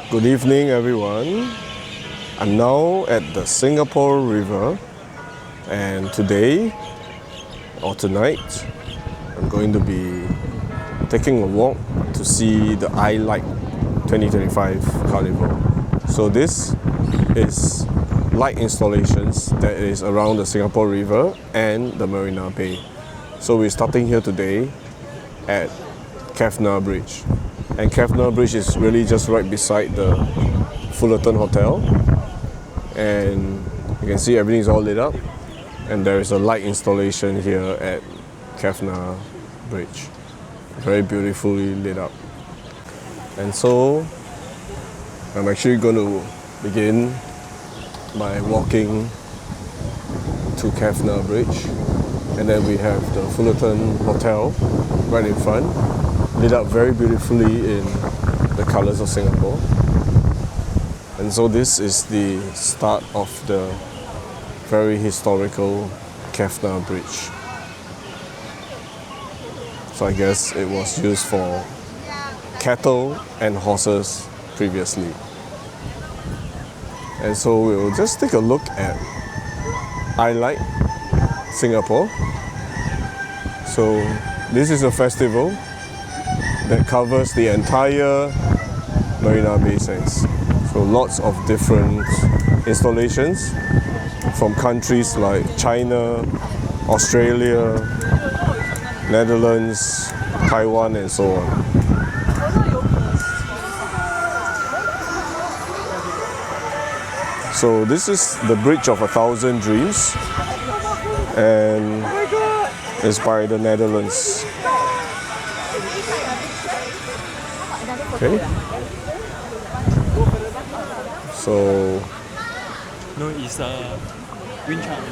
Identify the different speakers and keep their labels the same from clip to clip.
Speaker 1: Good evening, everyone. I'm now at the Singapore River, and today or tonight I'm going to be taking a walk to see the iLight 2025 Carnival. So this is light installations that is around the Singapore River and the Marina Bay. So we're starting here today at Caffna Bridge. And Caffna Bridge is really just right beside the Fullerton Hotel. And you can see everything is all lit up. And there is a light installation here at Caffna Bridge. Very beautifully lit up. And so I'm actually going to begin by walking to Caffna Bridge. And then we have the Fullerton Hotel right in front, lit up very beautifully in the colours of Singapore. And so this is the start of the very historical Caffna Bridge. So I guess it was used for cattle and horses previously. And so we'll just take a look at iLight Singapore. So this is a festival that covers the entire Marina Bay Sands. So lots of different installations from countries like China, Australia, Netherlands, Taiwan, and so on. So this is the Bridge of 1,000 Dreams, and it's by the Netherlands. Okay. So
Speaker 2: no, it's a wind chime.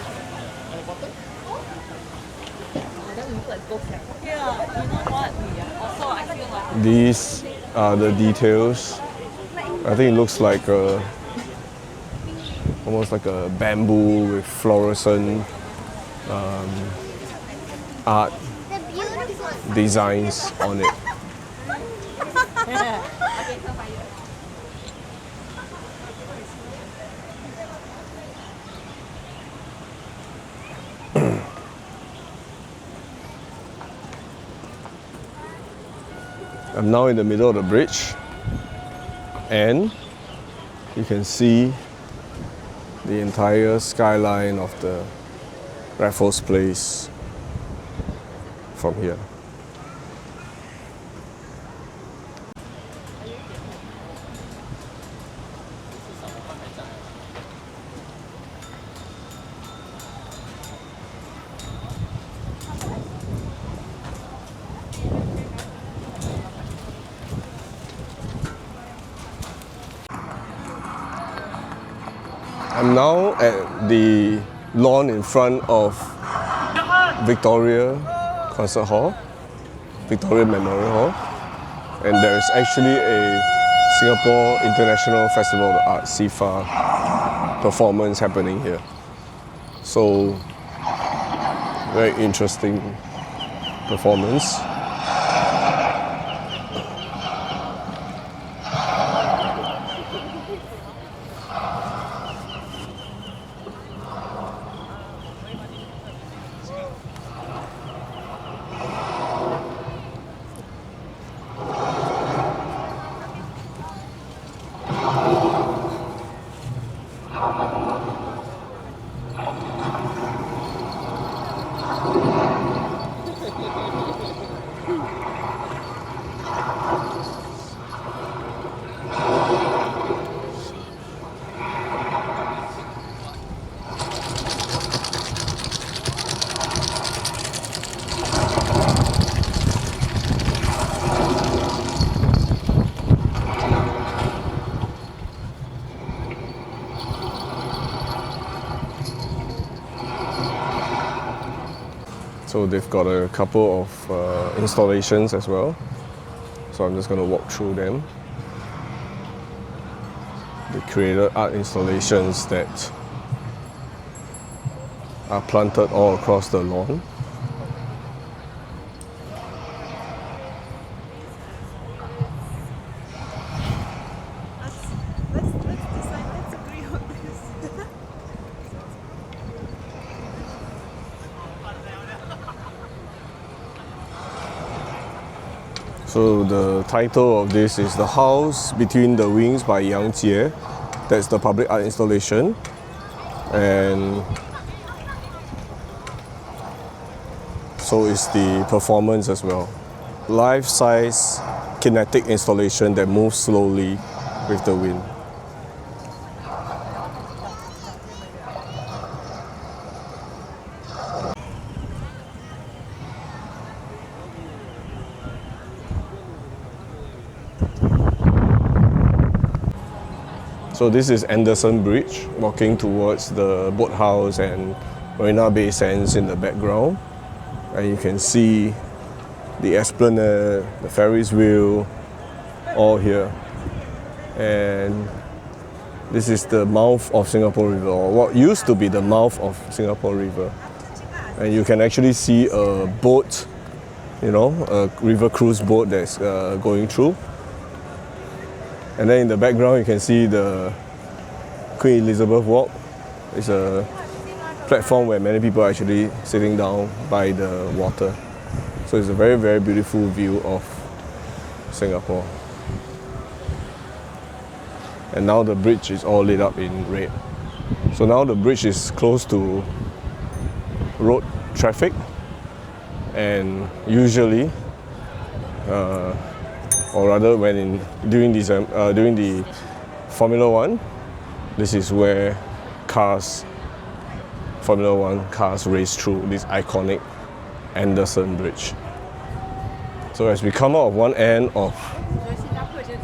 Speaker 1: These are the details. I think it looks like almost like a bamboo with fluorescent art designs on it. I'm now in the middle of the bridge, and you can see the entire skyline of the Raffles place from here. I'm now at the lawn in front of Victoria Concert Hall, Victoria Memorial Hall, and there is actually a Singapore International Festival of the Arts (SIFA) performance happening here. So, very interesting performance. So they've got a couple of installations as well. So I'm just going to walk through them. They created art installations that are planted all across the lawn. So the title of this is The House Between the Wings by Yang Jie. That's the public art installation. And so is the performance as well. Life-size kinetic installation that moves slowly with the wind. So this is Anderson Bridge, walking towards the boathouse and Marina Bay Sands in the background. And you can see the esplanade, the Ferris wheel, all here. And this is the mouth of Singapore River, or what used to be the mouth of Singapore River. And you can actually see a boat, you know, a river cruise boat that's going through. And then in the background you can see the Queen Elizabeth Walk. It's a platform where many people are actually sitting down by the water. So it's a very, very beautiful view of Singapore. And now the bridge is all lit up in red. So now the bridge is close to road traffic, and usually or rather during the Formula One, this is where Formula One cars race through this iconic Anderson Bridge. So as we come out of one end of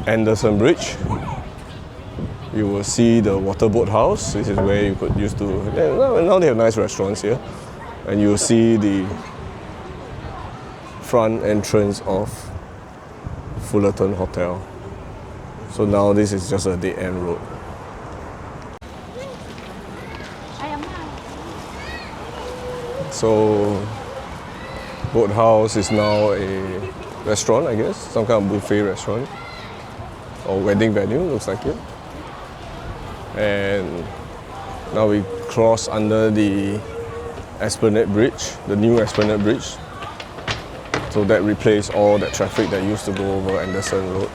Speaker 1: Anderson Bridge, you will see the Waterboat House. This is where you could used to, now they have nice restaurants here. And you will see the front entrance of Fullerton Hotel. So now this is just a dead end road. So Boathouse is now a restaurant, I guess, some kind of buffet restaurant or wedding venue, looks like it. And now we cross under the Esplanade Bridge, the new Esplanade Bridge. So that replaced all that traffic that used to go over Anderson Road.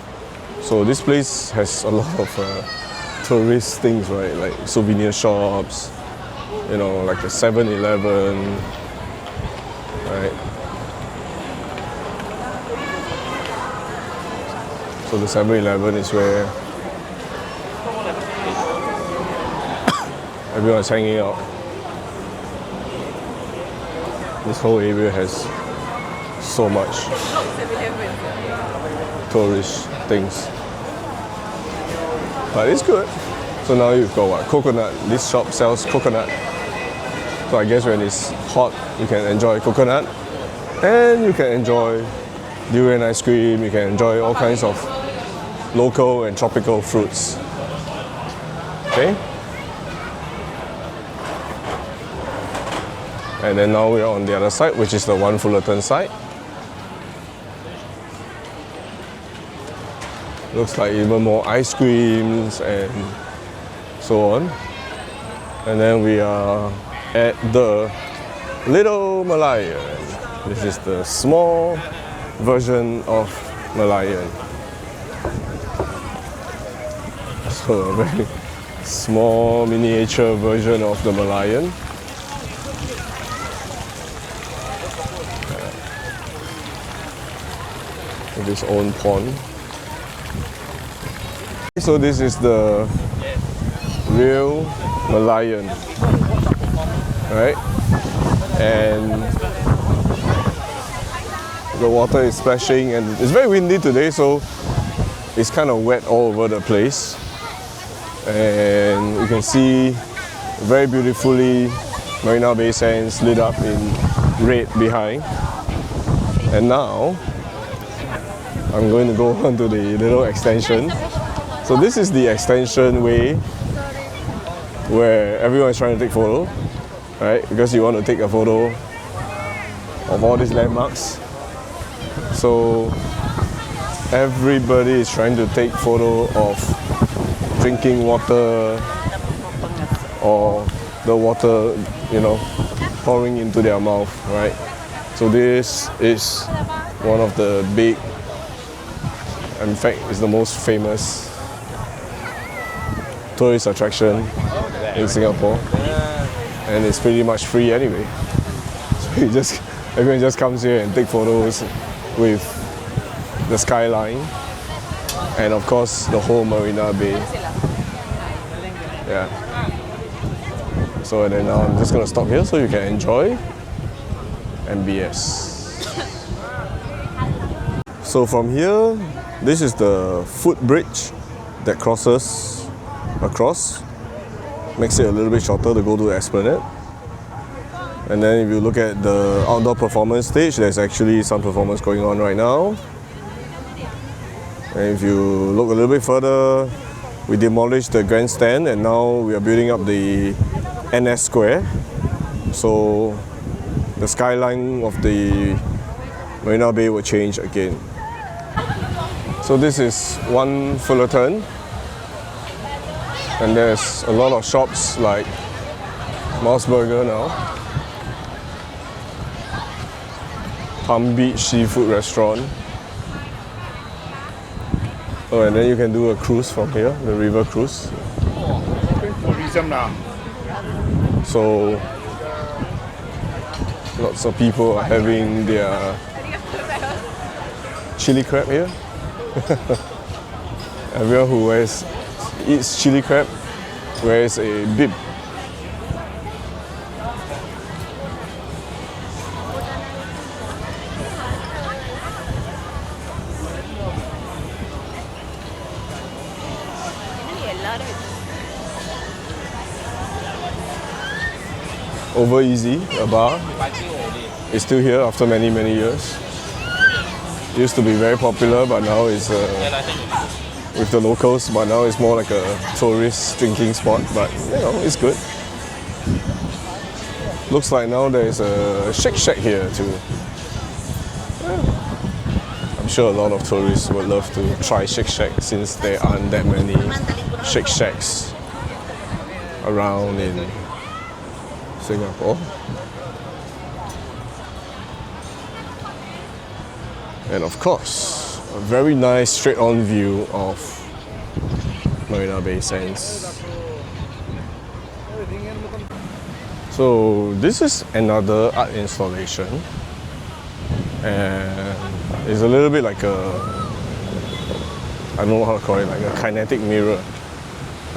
Speaker 1: So this place has a lot of tourist things, right? Like souvenir shops, you know, like the 7-Eleven, right? So the 7-Eleven is where everyone's hanging out. This whole area has so much tourist things, but it's good. So now you've got what? Coconut. This shop sells coconut. So I guess when it's hot, you can enjoy coconut, and you can enjoy durian ice cream. You can enjoy all kinds of local and tropical fruits. Okay. And then now we're on the other side, which is the One Fullerton side. Looks like even more ice creams and so on. And then we are at the Little Merlion. This is the small version of Merlion. So a very small miniature version of the Merlion. With its own pond. So this is the real Merlion, right? And the water is splashing, and it's very windy today, so it's kind of wet all over the place. And you can see very beautifully Marina Bay Sands lit up in red behind. And now I'm going to go on to the little extension. So this is the extension way where everyone is trying to take photo, right? Because you want to take a photo of all these landmarks. So everybody is trying to take photo of drinking water or the water, you know, pouring into their mouth, right? So this is one of the big In fact, it's the most famous tourist attraction in Singapore, and it's pretty much free anyway. So everyone just comes here and take photos with the skyline, and of course the whole Marina Bay. Yeah. So then now I'm just gonna stop here so you can enjoy MBS. So from here, this is the footbridge that crosses across. Makes it a little bit shorter to go to the Esplanade. And then if you look at the outdoor performance stage, there's actually some performance going on right now. And if you look a little bit further, we demolished the grandstand and now we are building up the NS Square. So the skyline of the Marina Bay will change again. So this is one Fullerton, and there's a lot of shops like Mouse Burger now, Palm Beach Seafood Restaurant. Oh, and then you can do a cruise from here, the river cruise. So lots of people are having their chili crab here. Everyone who eats chili crab wears a bib. Over Easy, a bar, is still here after many years. Used to be very popular, but now it's with the locals. But now it's more like a tourist drinking spot. But you know, it's good. Looks like now there's a Shake Shack here too. Yeah. I'm sure a lot of tourists would love to try Shake Shack since there aren't that many Shake Shacks around in Singapore. And of course, a very nice straight-on view of Marina Bay Sands. So this is another art installation, and it's a little bit like I don't know how to call it, like a kinetic mirror,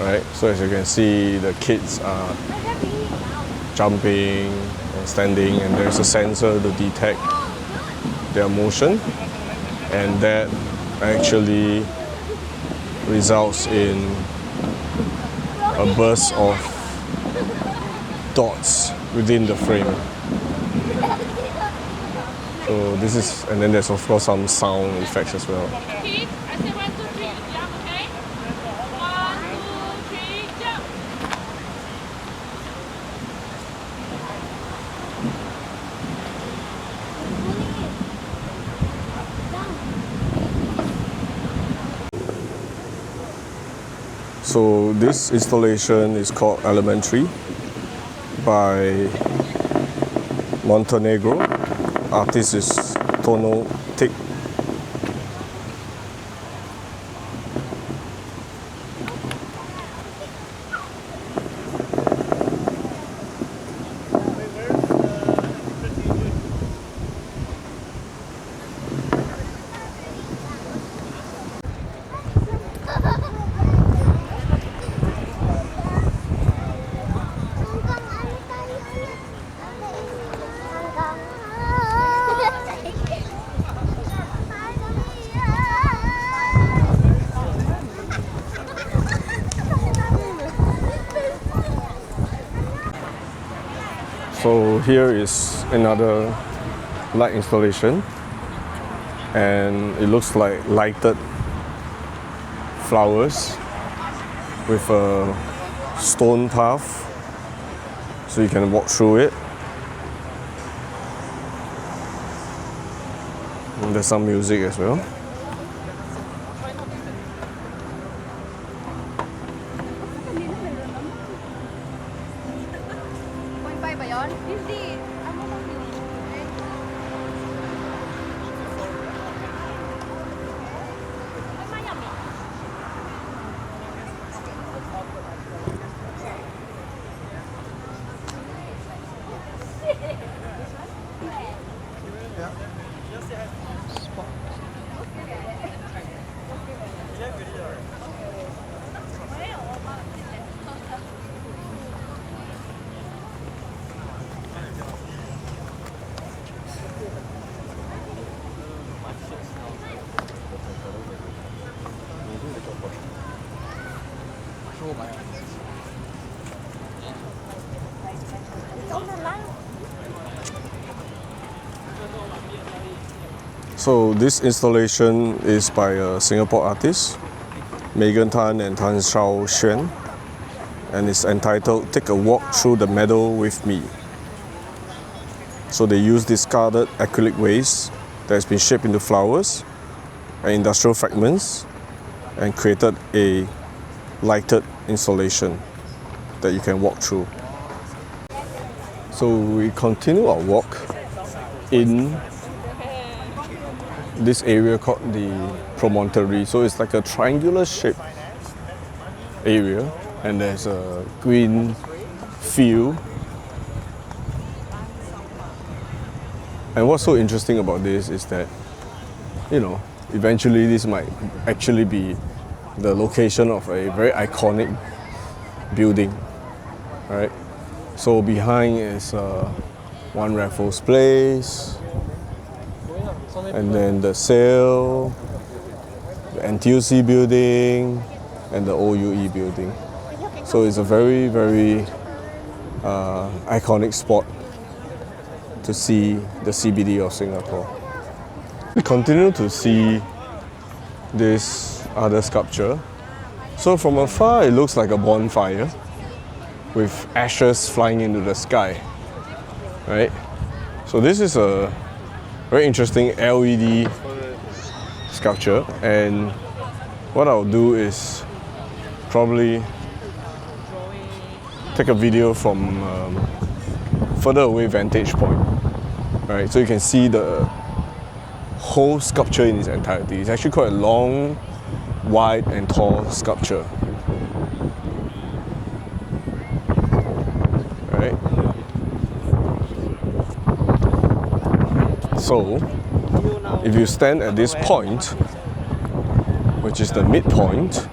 Speaker 1: right? So as you can see, the kids are jumping and standing, and there's a sensor to detect their motion, and that actually results in a burst of dots within the frame. So this is, and then there's of course some sound effects as well. So this installation is called Elementary by Montenegro. Artist is Tono Tick. So here is another light installation, and it looks like lighted flowers with a stone path, so you can walk through it. And there's some music as well. So this installation is by a Singapore artist, Megan Tan and Tan Shao Xuan, and it's entitled "Take a Walk Through the Meadow with Me." So they use discarded acrylic waste that has been shaped into flowers and industrial fragments and created a lighted installation that you can walk through. So we continue our walk in this area called the promontory. So it's like a triangular shaped area, and there's a green field. And what's so interesting about this is that, you know, eventually this might actually be the location of a very iconic building, right? So behind is One Raffles Place, and then the Sale, the NTUC building, and the OUE building. So it's a very, very iconic spot to see the CBD of Singapore. We continue to see this other sculpture. So from afar it looks like a bonfire with ashes flying into the sky, right? So this is a very interesting LED sculpture, and what I'll do is probably take a video from further away vantage point, right? So you can see the whole sculpture in its entirety. It's actually quite a long, wide and tall sculpture, right? So if you stand at this point, which is the midpoint,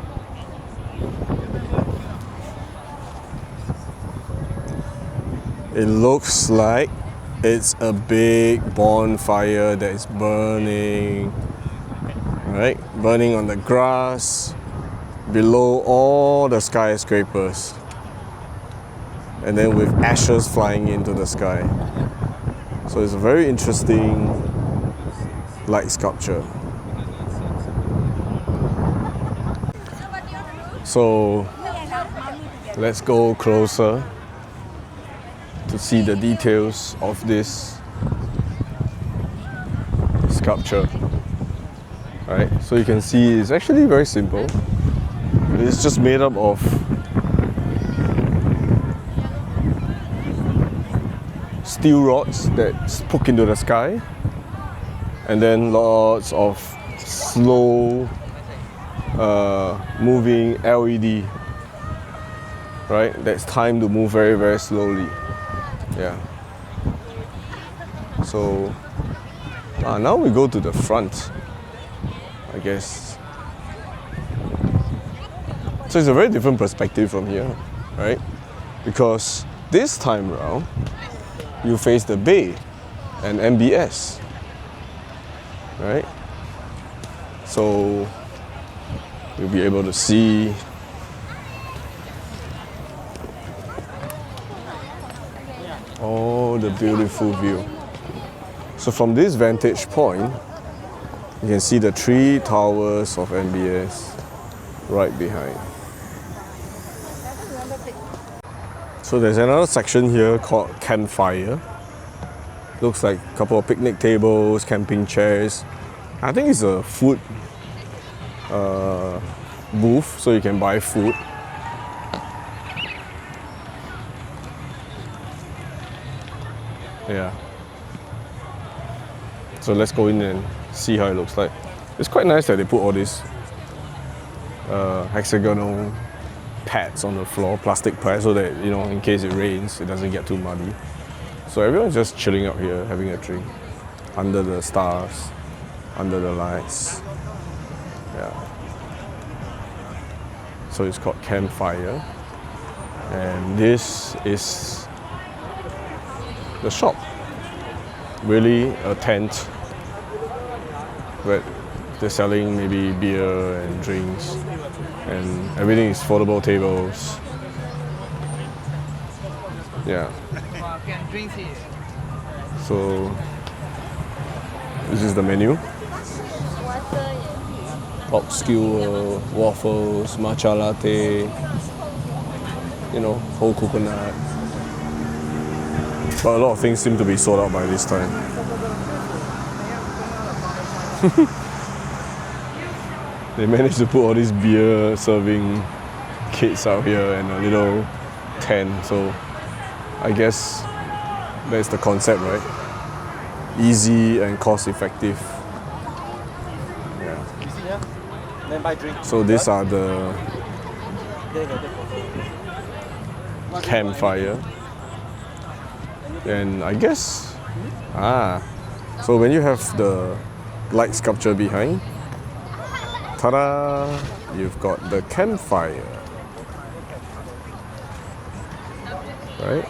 Speaker 1: it looks like it's a big bonfire that is burning, right? Burning on the grass below all the skyscrapers, and then with ashes flying into the sky. So it's a very interesting light sculpture. So let's go closer to see the details of this sculpture. Right, so you can see it's actually very simple. It's just made up of steel rods that poke into the sky, and then lots of slow moving LED, right? That's timed to move very, very slowly. Yeah. So now we go to the front, I guess. So it's a very different perspective from here, right? Because this time around, you face the bay and MBS, right? So you'll be able to see all the beautiful view. So from this vantage point, you can see the three towers of MBS right behind. So there's another section here called campfire. Looks like a couple of picnic tables, camping chairs. I think it's a food booth, so you can buy food. Yeah. So let's go in and see how it looks like. It's quite nice that they put all these hexagonal pads on the floor, plastic pads, so that, you know, in case it rains, it doesn't get too muddy. So everyone's just chilling out here, having a drink, under the stars, under the lights. Yeah. so it's called Campfire. And this is the shop. Really a tent where they're selling maybe beer and drinks, and everything is foldable tables. Yeah. So this is the menu. Top skewer, waffles, matcha latte, you know, whole coconut. But a lot of things seem to be sold out by this time. They managed to put all these beer serving kits out here and a little tent, so I guess that's the concept, right? Easy and cost effective. Yeah. So these are the campfire. And I guess, so when you have the light sculpture behind, ta-da, you've got the campfire, right?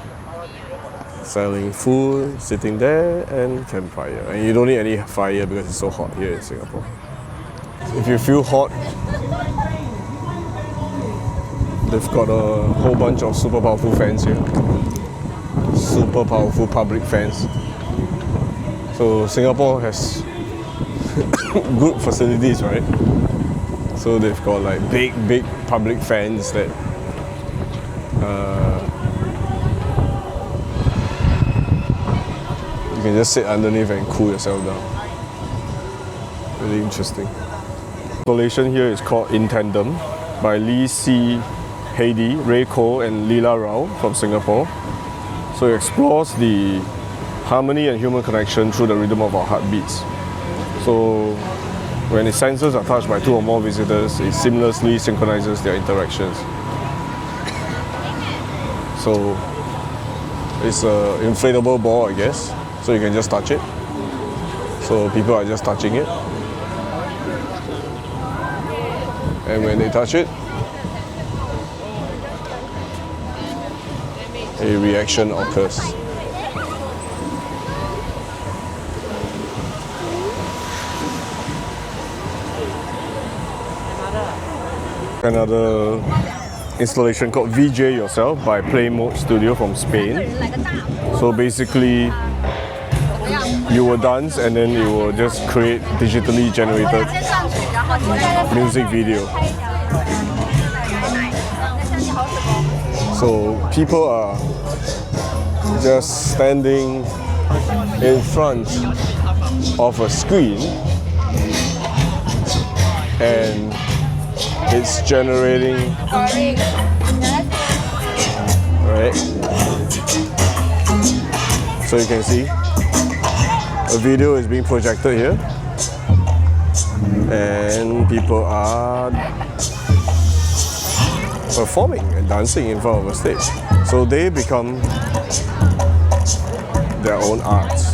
Speaker 1: Selling food, sitting there, and campfire. And you don't need any fire because it's so hot here in Singapore. If you feel hot, they've got a whole bunch of super powerful fans here. Super powerful public fans. So Singapore has good facilities, right? So they've got like big public fans that you can just sit underneath and cool yourself down. Really interesting. The installation here is called In Tandem by Lee C. Hady, Ray Cole and Leela Rao from Singapore. So it explores the harmony and human connection through the rhythm of our heartbeats. So when its sensors are touched by two or more visitors, it seamlessly synchronizes their interactions. So it's an inflatable ball, I guess, so you can just touch it. So people are just touching it. And when they touch it, a reaction occurs. Another installation called VJ Yourself by Play Mode Studio from Spain. So basically, you will dance and then you will just create digitally generated music video. So people are just standing in front of a screen and it's generating, right? So you can see a video is being projected here and people are performing and dancing in front of a stage. So they become their own arts.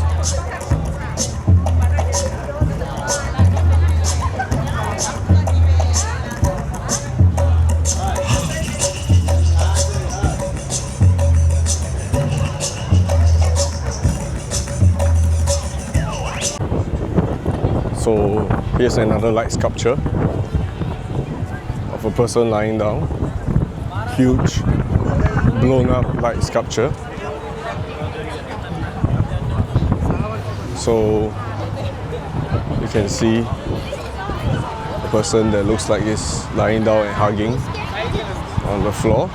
Speaker 1: So here's another light sculpture of a person lying down. Huge, blown up light sculpture. So you can see a person that looks like he's lying down and hugging on the floor.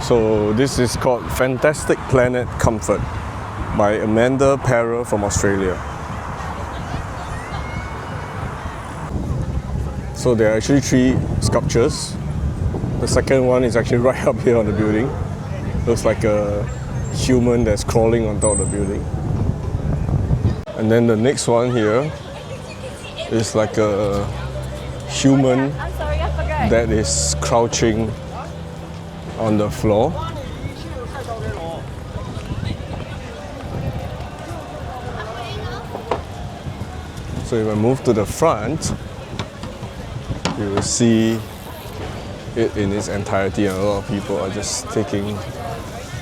Speaker 1: So this is called Fantastic Planet Comfort by Amanda Parra from Australia. So there are actually 3 sculptures. The second one is actually right up here on the building. Looks like a human that's crawling on top of the building. And then the next one here is like a human that is crouching on the floor. So if I move to the front, you will see it in its entirety, and a lot of people are just taking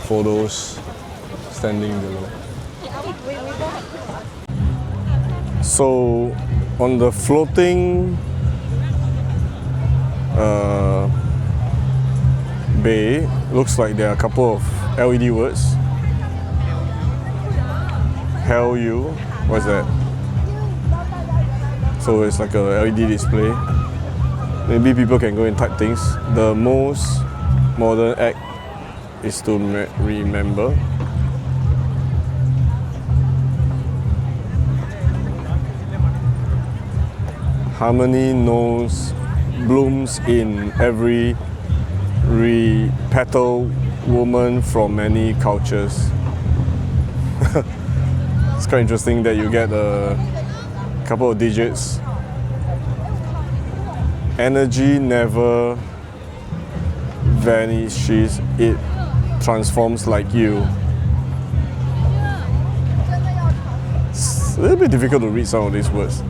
Speaker 1: photos standing below. So on the floating bay, looks like there are a couple of LED words. Hell you, what's that? So it's like a LED display. Maybe people can go and type things. The most modern act is to remember. Harmony blooms in every petal woman from many cultures. It's quite interesting that you get a couple of digits. Energy never vanishes, it transforms like you. It's a little bit difficult to read some of these words.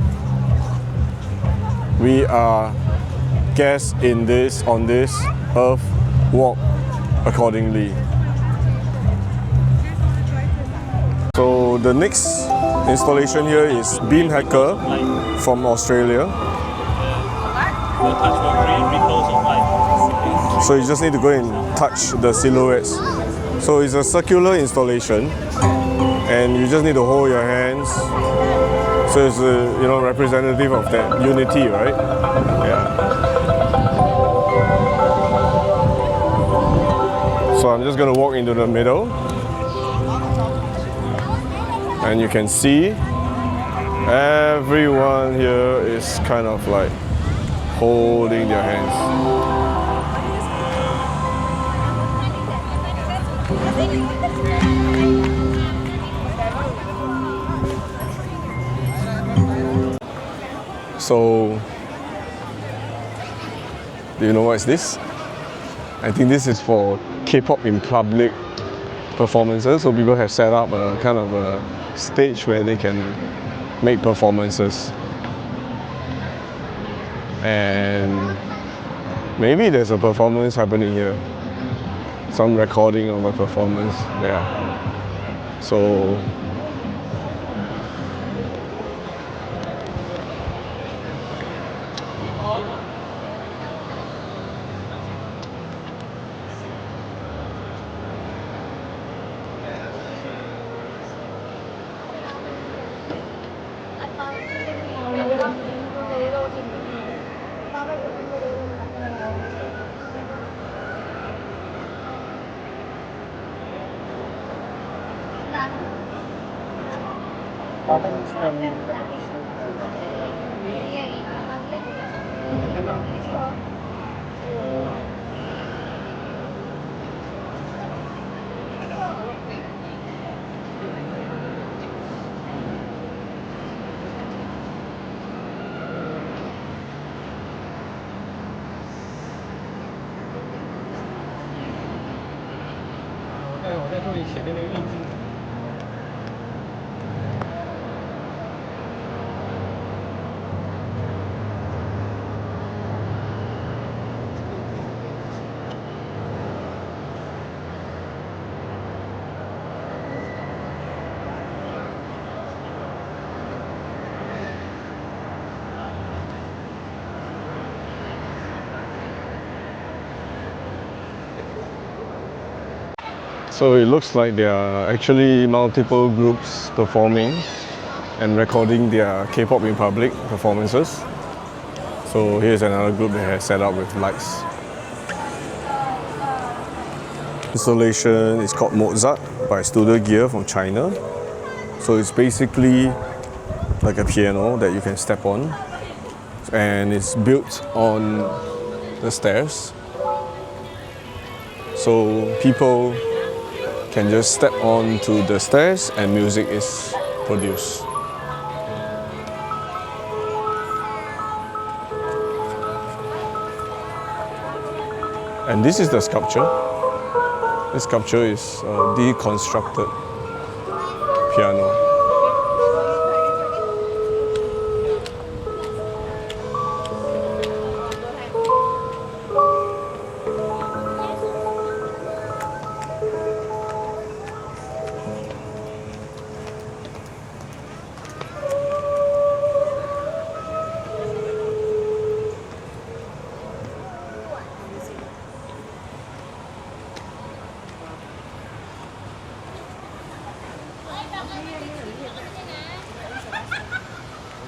Speaker 1: We are guests on this earth, walk accordingly. So the next installation here is Beam Hacker from Australia. So you just need to go and touch the silhouettes. So it's a circular installation, and you just need to hold your hands. So it's representative of that unity, right? Yeah. So I'm just going to walk into the middle, and you can see everyone here is kind of like holding their hands. So, do you know what is this? I think this is for K-pop in public performances. So people have set up a kind of a stage where they can make performances. And maybe there's a performance happening here. Some recording of a performance. Yeah. So So it looks like there are actually multiple groups performing and recording their K-pop in public performances. So here's another group that has set up with lights. Installation is called Mozart by Studio Gear from China. So it's basically like a piano that you can step on, and it's built on the stairs. So people can just step onto the stairs and music is produced. And this is the sculpture. This sculpture is a deconstructed piano.